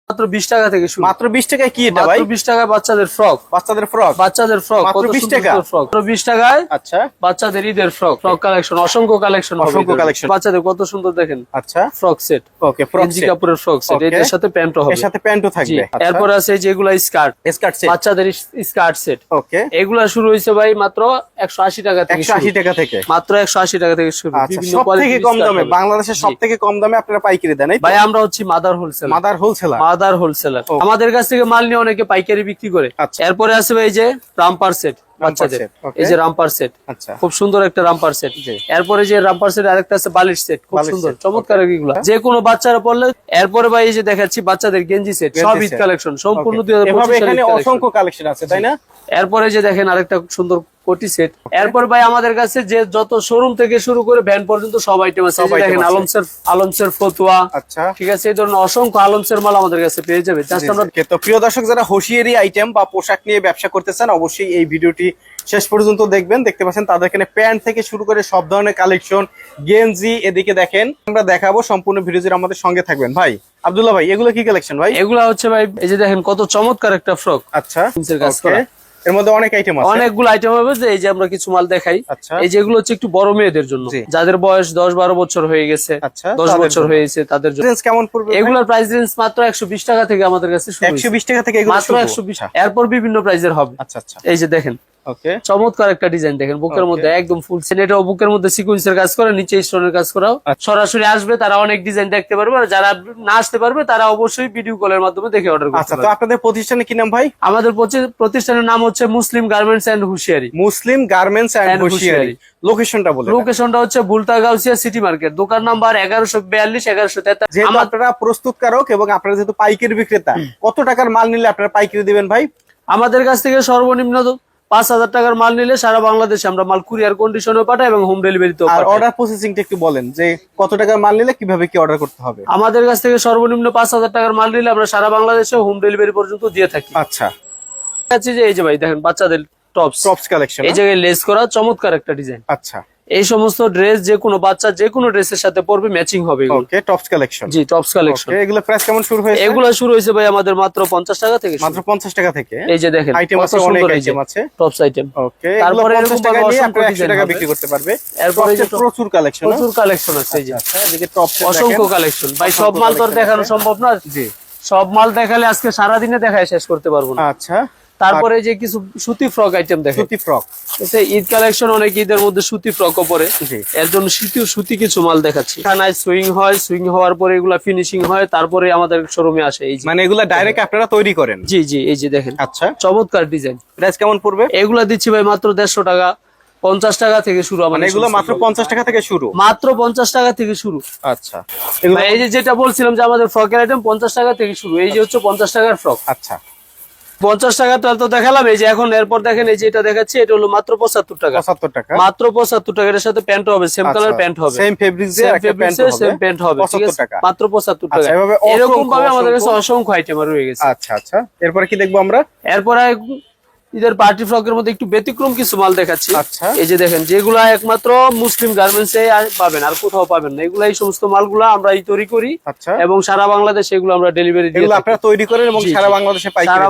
মাত্র 20 টাকা থেকে শুরু। মাত্র 20 টাকায় কি এটা ভাই? মাত্র 20 টাকায় বাচ্চাদের ফ্রক। বাচ্চাদের ফ্রক মাত্র 20 টাকা ফ্রক। মাত্র 20 টাকায় আচ্ছা বাচ্চাদের ঈদের ফ্রক কালেকশন, অসংখ্য কালেকশন হবে। অসংখ্য কালেকশন বাচ্চাদের কত সুন্দর দেখেন। আচ্ছা ফ্রক সেট। ওকে ফ্রক গেঞ্জি কাপড়ের ফ্রক সেট, এর সাথে প্যান্টও হবে। এর সাথে প্যান্টও থাকবে। এরপর আছে যেগুলা স্কার্ট সেট, বাচ্চাদের স্কার্ট সেট। ওকে এগুলা শুরু হইছে ভাই মাত্র 180 টাকা থেকে। 180 টাকা থেকে, মাত্র 180 টাকা থেকে শুরু। আচ্ছা সবথেকে কম দামে, বাংলাদেশের সবথেকে কম দামে আপনারা পাইকারি দেন ভাই। আমরা হচ্ছি মাদার হোলসেলার। আমাদের কাছ থেকে মাল নিয়ে অনেকে পাইকারি বিক্রি করে। এরপরে আছে ভাই এই যে রামপার সেট বাচ্চাদের, এই যে রামপার সেট, আচ্ছা খুব সুন্দর একটা রামপার সেট। এরপরে যে রামপার সেট আরেকটা আছে বালিশ সেট, খুব সুন্দর চমৎকার এগুলো, যে কোনো বাচ্চারা পড়লে। এরপরে ভাই এই যে দেখাচ্ছি বাচ্চাদের গেঞ্জি সেট, সব ঈদ কালেকশন সম্পূর্ণ 2025 এখানে অসংখ্য কালেকশন আছে তাই না? এরপরে যে দেখেন আরেকটা সুন্দর কোটি সেট। এরপর ভাই আমাদের কাছে যে যত শোরুম থেকে শুরু করে ভ্যান পর্যন্ত সব আইটেম আছে। দেখেন আলমসের ফতুয়া, আচ্ছা ঠিক আছে, এই ধরনের অসংখ্য আলমসের মাল আমাদের কাছে পেয়ে যাবে। তো প্রিয় দর্শক, যারা হোশিয়ারি আইটেম বা পোশাক নিয়ে ব্যবসা করতে চান অবশ্যই এই ভিডিওটি শেষ পর্যন্ত দেখবেন। দেখতে পাচ্ছেন তাদের এখানে প্যান্ট থেকে শুরু করে সব ধরনের কালেকশন, গেঞ্জি। এদিকে দেখেন আমরা দেখাবো, সম্পূর্ণ ভিডিও জুড়ে আমাদের সঙ্গে থাকবেন। ভাই আব্দুল্লাহ ভাই, এগুলো কি কালেকশন ভাই? এগুলো হচ্ছে ভাই এই যে দেখেন কত চমৎকার একটা ফ্রক। আচ্ছা এর মধ্যে অনেক আইটেম আছে, অনেকগুলো আইটেম হবে। যে এই যে আমরা কিছু মাল দেখাই, আচ্ছা এই যেগুলো হচ্ছে একটু বড় মেয়েদের জন্য, যাদের বয়স 10-12 বছর হয়ে গেছে, 10 বছর হয়েছে তাদের জন্য। কেমন পড়বে এগুলোর প্রাইস রেঞ্জ মাত্র 120 টাকা থেকে আমাদের কাছে শুরু। 120 টাকা থেকে মাত্র 120। এরপর বিভিন্ন প্রাইজের হবে। আচ্ছা আচ্ছা, এই যে দেখেন ওকে চমৎকার একটা ডিজাইন দেখেন, বুকের মধ্যে একদম ফুল সেনেটাও বুকের মধ্যে সিকোয়েন্সের কাজ করে, নিচে স্টোনের কাজ করাও। সরাসরি আসবে তারা অনেক ডিজাইন দেখতে পারবে, আর যারা না আসতে পারবে তারা অবশ্যই ভিডিও কলের মাধ্যমে দেখে অর্ডার করতে পারবে। তো আপনাদের প্রতিষ্ঠানের কি নাম ভাই? আমাদের প্রতিষ্ঠানের নাম হচ্ছে Muslim garments and hosiery. Muslim garments and hosiery. লোকেশনটা বলেন। লোকেশনটা হচ্ছে বুলতা গাউসিয়া সিটি মার্কেট, দোকান নাম্বার 1142 1143। যেহেতু আপনারা প্রস্তুতকারক এবং আপনারা যেহেতু পাইকারি বিক্রেতা, কত টাকার মাল নিলে আপনারা পাইকারি দিবেন ভাই? আমাদের কাছ থেকে সর্বনিম্ন 5000 টাকার মাল নিলে সারা বাংলাদেশে আমরা মাল কুরিয়ার কন্ডিশনে পাঠাই এবং হোম ডেলিভারিতেও পাঠাই। আর অর্ডার প্রসেসিংটা একটু বলেন, যে কত টাকার মাল নিলে কিভাবে কি অর্ডার করতে হবে? আমাদের কাছ থেকে সর্বনিম্ন 5000 টাকার মাল নিলে আমরা সারা বাংলাদেশে হোম ডেলিভারি পর্যন্ত দিয়ে থাকি। আচ্ছা যে এই যে ভাই দেখেন বাচ্চাদের টপস কালেকশন, এই জায়গায় লেস করা চমৎকার একটা ডিজাইন। আচ্ছা, এই সমস্ত ড্রেস যে কোনো বাচ্চা যে কোনো ড্রেসের সাথে পরবে, ম্যাচিং হবে। ওকে টপস কালেকশন। জি টপস কালেকশন। এগুলো প্রাইস কেমন শুরু হয়েছে? এগুলো শুরু হয়েছে ভাই আমাদের মাত্র 50 টাকা থেকে। মাত্র 50 টাকা থেকে। এই যে দেখেন আইটেম আছে, অনেক আইটেম আছে, টপস আইটেম। ওকে তারপরে 50 টাকা নিয়ে আপনি 100 টাকা বিক্রি করতে পারবে। এরপরে প্রচুর কালেকশন আছে। এই যে আচ্ছা, এদিকে টপস অসংখ্য কালেকশন ভাই, সব মাল তো দেখানো সম্ভব না। জি, সব মাল দেখালে আজকে সারা দিনে দেখায় শেষ করতে পারবো না। আচ্ছা, তারপরে যে কিছু সুতি ফ্রক আইটেম দেখেন, সুতি ফ্রক। ঈদ কালেকশন, অনেক ঈদের মধ্যে সুতি ফ্রকও পরে। এর জন্য সুতি কিছু মাল দেখাচ্ছি। এখানে সুইং হয়, সুইং হওয়ার পরে এগুলা ফিনিশিং হয়, তারপরে আমাদের শোরুমে আসে। এই মানে এগুলা ডাইরেক্ট আপনারা তৈরি করেন? জি জি, এই যে দেখেন আচ্ছা চমৎকার ডিজাইন। প্রাইস কেমন পড়বে? এগুলা দিচ্ছি ভাই মাত্র 150 টাকা, 50 টাকা থেকে শুরু। মানে এগুলো মাত্র 50 টাকা থেকে শুরু? মাত্র 50 টাকা থেকে শুরু। আচ্ছা, এই যে যেটা বলছিলাম যে আমাদের ফ্রকের আইটেম 50 টাকা থেকে শুরু। এই যে হচ্ছে 50 টাকার ফ্রক। আচ্ছা 50 টাকা তো দেখালাম। এই যে এখন এরপর দেখেন, এই যে এটা দেখাচ্ছি, এটা হলো মাত্র 75 টাকা। 75 টাকা, মাত্র 75 টাকা। এর সাথে প্যান্ট হবে, সেম কালার প্যান্ট হবে, সেম ফেব্রিক দিয়ে একটা প্যান্ট হবে, 75 টাকা, মাত্র 75 টাকা। আচ্ছা, এরকম ভাবে আমাদের কাছে অসংখ্য আইটেম রয়ে গেছে। আচ্ছা আচ্ছা, এরপরে কি দেখবো আমরা? এরপরে ঈদের পার্টি ফ্রকের মধ্যে একটু ব্যতিক্রম কিছু মাল দেখাচ্ছি। আচ্ছা, এই যে দেখেন, যেগুলা একমাত্র মুসলিম গার্মেন্টস এ পাবেন, আর কোথাও পাবেন না। এগুলা এই সমস্ত মালগুলা আমরা তৈরি করি। আচ্ছা, এবং সারা বাংলাদেশে এগুলো আমরা ডেলিভারি দিই। এগুলো আপনারা তৈরি করেন এবং সারা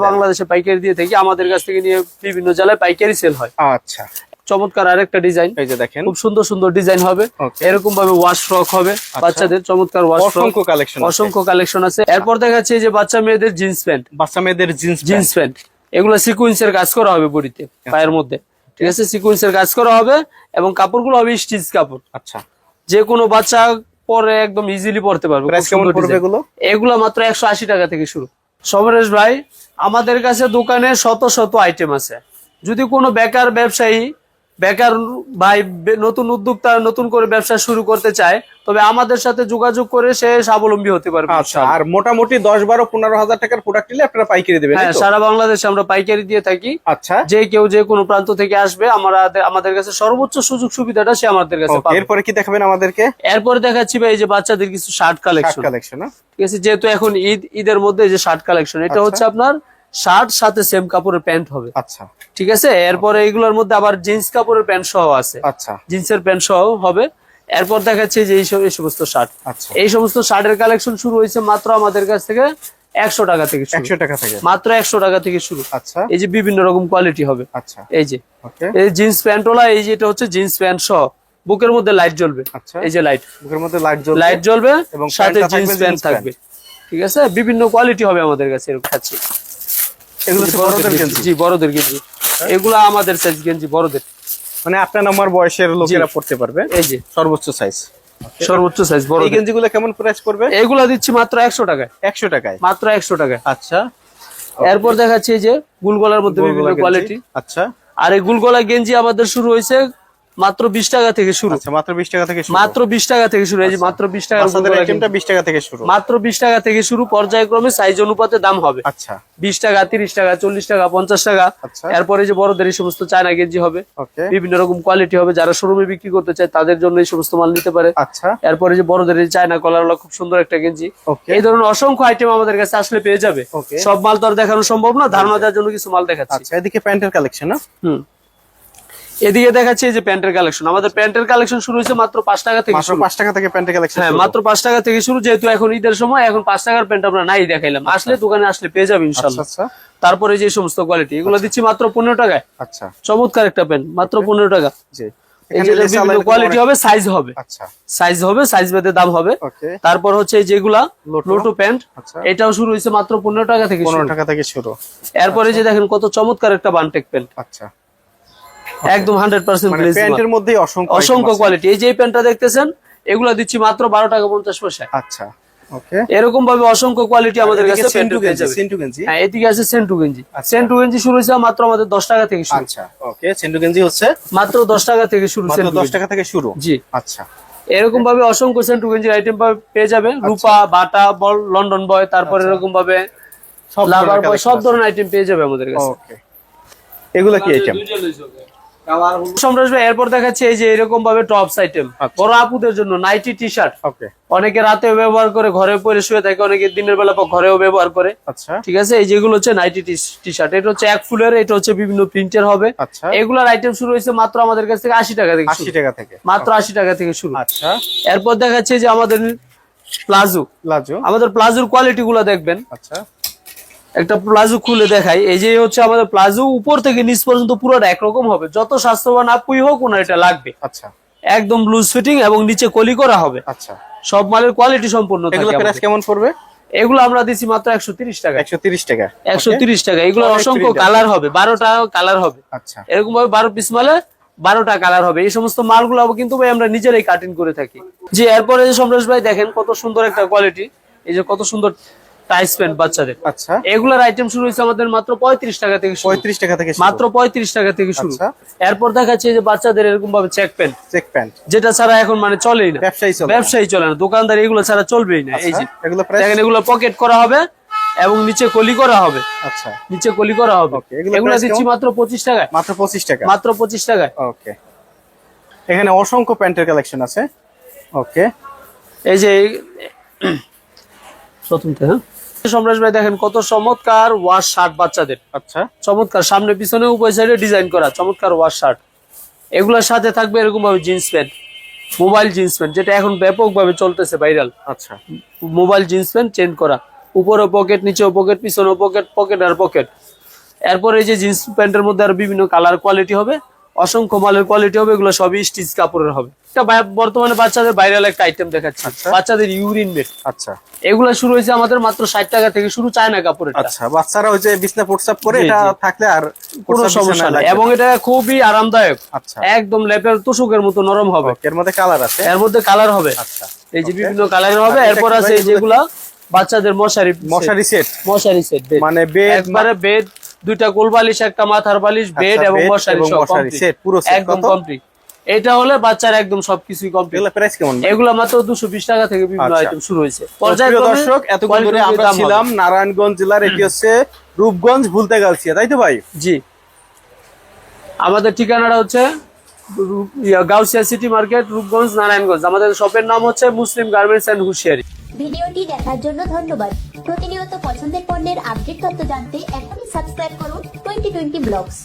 বাংলাদেশে পাইকারি দিয়ে থাকি। আমাদের কাছ থেকে নিয়ে বিভিন্ন জেলায় পাইকারি সেল হয়। আচ্ছা, চমৎকার আরেকটা ডিজাইন, এই যে দেখেন খুব সুন্দর সুন্দর ডিজাইন হবে। এরকম ভাবে ওয়াশ ফ্রক হবে বাচ্চাদের, চমৎকার ওয়াশ ফ্রক, অসংখ্য কালেকশন আছে। এরপর দেখাচ্ছে যে বাচ্চা মেয়েদের জিন্স প্যান্ট, জিন্স প্যান্ট। এগুলো সিকোয়েন্সের কাজ করা হবে বডিতে, পায়ের মধ্যে, ঠিক আছে, সিকোয়েন্সের কাজ করা হবে এবং কাপড়গুলো হবে স্টিচ কাপড়। আচ্ছা, যে কোনো বাচ্চা পরে একদম ইজিলি পড়তে পারবে। এগুলো মাত্র 180 টাকা থেকে শুরু। সমরেশ ভাই, আমাদের কাছে দোকানে শত শত আইটেম আছে। যদি কোনো বেকার ব্যবসায়ী, বেকার ভাই, নতুন উদ্যোক্তা নতুন করে ব্যবসা শুরু করতে চায়, তবে আমাদের সাথে যোগাযোগ করে সে স্বাবলম্বী হতে পারবে। আচ্ছা, আর মোটামুটি 10-12-15 হাজার টাকার প্রোডাক্ট নিলে আপনারা পাইকারি দেবেন? হ্যাঁ, সারা বাংলাদেশে আমরা পাইকারি দিয়ে থাকি। আচ্ছা, যে কেউ যে কোনো প্রান্ত থেকে আসবে, আমাদের কাছে সর্বোচ্চ সুযোগ সুবিধাটা সে আমাদের কাছে পাবে। এরপরে কি দেখাবেন আমাদেরকে? এরপরে দেখাচ্ছি ভাই এই যে বাচ্চাদের কিছু শার্ট কালেকশন, ঠিক আছে, যেহেতু এখন ঈদের মধ্যে যে শার্ট কালেকশন, এটা হচ্ছে আপনার শার্ট সাথে সেম কাপড়ের প্যান্ট হবে। আচ্ছা, ঠিক আছে। এরপরে এগুলোর মধ্যে আবার জিন্স কাপড়ের প্যান্ট সহ আছে। আচ্ছা, জিন্সের প্যান্ট সহ হবে। এরপর দেখাচ্ছে যে এই সমস্ত শার্ট। আচ্ছা, এই সমস্ত শার্টের কালেকশন শুরু হয়েছে মাত্র আমাদের কাছ থেকে 100 টাকা থেকে শুরু। 100 টাকা থেকে মাত্র 100 টাকা থেকে শুরু। আচ্ছা, এই যে বিভিন্ন রকম কোয়ালিটি হবে। আচ্ছা, এই যে ওকে, এই জিন্স প্যান্টওয়ালা, এই যে এটা হচ্ছে জিন্স প্যান্ট সহ বুকের মধ্যে লাইট জ্বলবে। আচ্ছা, এই যে লাইট, বুকের মধ্যে লাইট জ্বলবে, লাইট জ্বলবে এবং সাথে প্যান্টটা জিন্স থাকবে প্যান্ট জিন্স থাকবে। ঠিক আছে, বিভিন্ন কোয়ালিটি হবে আমাদের কাছে এরকম খাচ্ছি। এগুলো হচ্ছে বড়দের গেঞ্জি। জি, বড়দের গেঞ্জি। এগুলো আমাদের সাইজ গেঞ্জি বড়দের, মানে আপনার আমার বয়সের লোকেরা পড়তে পারবে। এই যে সর্বোচ্চ সাইজ, সর্বোচ্চ সাইজ বড়। এই গেঞ্জিগুলো কেমন প্রাইস পড়বে? এগুলা দিচ্ছি মাত্র 100 টাকায়। 100 টাকায়, মাত্র 100 টাকায়। আচ্ছা, এরপর দেখাচ্ছি এই যে গুলগলার মধ্যে বিভিন্ন কোয়ালিটি। আচ্ছা, আর এই গুলগলা গেঞ্জি আমাদের শুরু হয়েছে মাত্র 20 টাকা থেকে শুরু। আচ্ছা, মাত্র 20 টাকা থেকে শুরু। মাত্র 20 টাকা থেকে শুরু। এই যে মাত্র 20 টাকা, বাচ্চাদের আইটেমটা 20 টাকা থেকে শুরু। মাত্র 20 টাকা থেকে শুরু। পর্যায়ক্রমে সাইজ অনুপাতে দাম হবে। আচ্ছা, 20 টাকা, 30 টাকা, 40 টাকা, 50 টাকা। আচ্ছা, এরপরে যে বড়দের এই সমস্ত চায়না গেঞ্জি হবে, ওকে, বিভিন্ন রকম কোয়ালিটি হবে। যারা শোরুমে বিক্রি করতে চায় তাদের জন্য এই সমস্ত মাল নিতে পারে। আচ্ছা, এরপরে যে বড়দের এই চায়না কলারওয়ালা খুব সুন্দর একটা গেঞ্জি। ওকে, এই ধরনের অসংখ্য আইটেম আমাদের কাছে আসলে পেয়ে যাবে। ওকে, সব মাল তো আর দেখানো সম্ভব না, ধারণা দেওয়ার জন্য কিছু মাল দেখাচ্ছি। আচ্ছা, এদিকে প্যান্টের কালেকশন না? এদিকে দেখাচ্ছি এই যে প্যান্টের কালেকশন। আমাদের প্যান্টের কালেকশন শুরু হয়েছে মাত্র 5 টাকা থেকে মাত্র শুরু। 5 টাকা থেকে প্যান্টের কালেকশন। হ্যাঁ, মাত্র 5 টাকা থেকে শুরু। যেহেতু এখন ঈদের সময়, এখন 5 টাকার প্যান্ট আমরা নাই দেখাইলাম। আসলে দোকানে আসলে পেয়ে যাবে ইনশাআল্লাহ। আচ্ছা, তারপরে যে সমস্ত কোয়ালিটি, এগুলো দিচ্ছি মাত্র 15 টাকায়। আচ্ছা, চমৎকার একটা প্যান্ট, মাত্র 15 টাকা। জি, এই যে বিভিন্ন কোয়ালিটি হবে, সাইজ হবে। আচ্ছা, সাইজ হবে, সাইজ ভেদে দাম হবে। ওকে, তারপর হচ্ছে এই যেগুলা লোটো প্যান্ট, আচ্ছা, এটাও শুরু হয়েছে মাত্র 15 টাকা থেকে 15 শুরু। টাকা থেকে শুরু। এরপরে যে দেখেন কত চমৎকার একটা বানটেক প্যান্ট, আচ্ছা, একদম 100% মানে গ্লেজ প্যান্টের মধ্যেই অসংখ্য অসংখ্য কোয়ালিটি। এই যে এই প্যান্টটা দেখতেছেন, এগুলা দিচ্ছি মাত্র 12 টাকা 50 পয়সা। আচ্ছা, ওকে, এরকম ভাবে অসংখ্য কোয়ালিটি আমাদের কাছে প্যান্টের পেয়ে যাবে। সেন্টু গেঞ্জি, হ্যাঁ, এদিকে আছে সেন্টু গেঞ্জি। সেন্টু গেঞ্জি শুরু হয়েছে মাত্র আমাদের 10 টাকা থেকে শুরু। আচ্ছা, ওকে, সেন্টু গেঞ্জি হচ্ছে মাত্র 10 টাকা থেকে শুরু। মাত্র সেন্টু 10 টাকা থেকে শুরু। জি, আচ্ছা, এরকম ভাবে অসংখ্য সেন্টু গেঞ্জির আইটেম পেয়ে যাবেন। রূপা, বাটা, বল, লন্ডন বয়, তারপর এরকম ভাবে লাভার বয়, সব ধরনের আইটেম পেয়ে যাবে আমাদের কাছে। ওকে, এগুলা কি আইটেম? সম্রাট ভাই, এরপর দেখাচ্ছি এই যে এরকম ভাবে টপস আইটেম, বড় আপুদের জন্য নাইটি টি শার্ট। ওকে, অনেকে রাতেও ব্যবহার করে, ঘরে পরে শুয়ে থাকে, অনেকে দিনের বেলা ঘরেও ব্যবহার করে। আচ্ছা, ঠিক আছে, এই যেগুলো হচ্ছে নাইটি টি শার্ট, এটা হচ্ছে এক ফুলের, এটা হচ্ছে বিভিন্ন প্রিন্টের হবে। আচ্ছা, এগুলার আইটেম শুরু হয়েছে মাত্র আমাদের কাছ থেকে 80 টাকা থেকে 80 টাকা থেকে, মাত্র 80 টাকা থেকে শুরু। আচ্ছা, এরপর দেখাচ্ছে যে আমাদের প্লাজো। প্লাজো, আমাদের প্লাজোর কোয়ালিটি গুলা দেখবেন। আচ্ছা, একটা প্লাজো খুলে দেখাই। এই যে হচ্ছে আমাদের প্লাজো, উপর থেকে নিচ পর্যন্ত পুরোটা একরকম হবে। যত স্বাস্থ্যবান আপুই হোক, ওনার এটা লাগবে। আচ্ছা, একদম লুজ ফিটিং এবং নিচে কলি করা হবে। আচ্ছা, সব মালের কোয়ালিটি সম্পূর্ণ থাকে। এগুলো প্রাইস কেমন পড়বে? এগুলো আমরা দিচ্ছি মাত্র 130 টাকা। 130 টাকা, 130 টাকা। এগুলো অসংখ্য কালার হবে, 12টা কালার হবে। আচ্ছা, এরকম ভাবে 12 পিস মালে 12টা কালার হবে। এই সমস্ত মালগুলো কিন্তু ভাই আমরা নিজেরাই কাটিং করে থাকি। জি, এরপরে যে সম্রাট ভাই দেখেন কত সুন্দর একটা কোয়ালিটি। এই যে কত সুন্দর টাইস প্যান্ট বাচ্চাদের। আচ্ছা, এগুলার আইটেম শুরু হয়েছে আমাদের মাত্র 35 টাকা থেকে শুরু। 35 টাকা থেকে শুরু, মাত্র 35 টাকা থেকে শুরু। আচ্ছা, এরপর দেখাচ্ছে যে বাচ্চাদের এরকম ভাবে চেক প্যান্ট, চেক প্যান্ট, যেটা ছাড়া এখন মানে চলেই না, ব্যবসায়ী চলে না, দোকানদার এগুলো ছাড়া চলবেই না। এই যে এগুলো প্রাইস দেখেন, এগুলো পকেট করা হবে এবং নিচে কলি করা হবে। আচ্ছা, নিচে কলি করা হবে। এগুলো দিচ্ছি মাত্র 25 টাকায়। মাত্র 25 টাকা, মাত্র 25 টাকায়। ওকে, এখানে অসংখ্য প্যান্টের কালেকশন আছে। ওকে, এই যে প্রথমটা, হ্যাঁ, সম্রাট ভাই দেখেন কত চমৎকার ওয়াশ শার্ট বাচ্চাদের। আচ্ছা, চমৎকার, সামনে পিছনে উভয় সাইডে ডিজাইন করা চমৎকার ওয়াশ শার্ট। এগুলোর সাথে থাকবে এরকম ভাবে jeans pant, mobile jeans pant, যেটা এখন ব্যাপকভাবে চলতেছে, ভাইরাল। আচ্ছা, মোবাইল জিন্স প্যান্ট চেঞ্জ করা, উপরে পকেট, নিচেও পকেট, পিছনেও পকেট, পকেট আর পকেট। এরপরে এই যে জিন্স প্যান্টের মধ্যে আর বিভিন্ন কালার কোয়ালিটি হবে, অসংখ্য মালের কোয়ালিটি হবে। এগুলো সবই স্টিচ কাপড়ের হবে। এটা বর্তমানে বাচ্চাদের ভাইরাল একটা আইটেম দেখাচ্ছি, বাচ্চাদের ইউরিন বেড। আচ্ছা, এগুলো শুরু হয়েছে আমাদের মাত্র 60 টাকা থেকে শুরু, চায়না কাপড়ের। আচ্ছা, বাচ্চারা ওই যে বিছনা প্রস্রাব করে, এটা থাকলে আর কোনো সমস্যা নাই, এবং এটা খুবই আরামদায়ক। আচ্ছা, একদম লেপের তোষকের মতো নরম হবে। এর মধ্যে কালার আছে, এর মধ্যে কালার হবে। আচ্ছা, এই যে বিভিন্ন কালারের হবে। এরপর আছে এই যেগুলা বাচ্চাদের মশারি সেট, মশারি সেট, মানে বেড, একবারে বেড, দুইটা কোল বালিশ, একটা মাথার বালিশ, বেড এবং মশারি সেট, পুরো সেট একদম কমপ্লিট। এটা হলে বাচ্চার একদম সবকিছুই কমপ্লিট। এগুলা প্রাইস কেমন? এগুলা মাত্র 220 টাকা থেকে বিভিন্ন আইটেম শুরু হয়েছে। প্রিয় দর্শক, এতক্ষণ ধরে আমরা ছিলাম নারায়ণগঞ্জ জেলার, এটি হচ্ছে রূপগঞ্জ ভুলতাগাছিয়া, তাই তো ভাই? জি, আমাদের ঠিকানাটা হচ্ছে গাউসিয়া সিটি মার্কেট, রূপগঞ্জ, নারায়ণগঞ্জ। আমাদের শপের নাম হচ্ছে মুসলিম গার্মেন্টস এন্ড হুশিয়ারি। ভিডিওটি দেখার জন্য ধন্যবাদ। প্রতিনিয়ত পছন্দের পণ্যের আপডেট তথ্য জানতে এখনই সাবস্ক্রাইব করুন 2020 ব্লগস।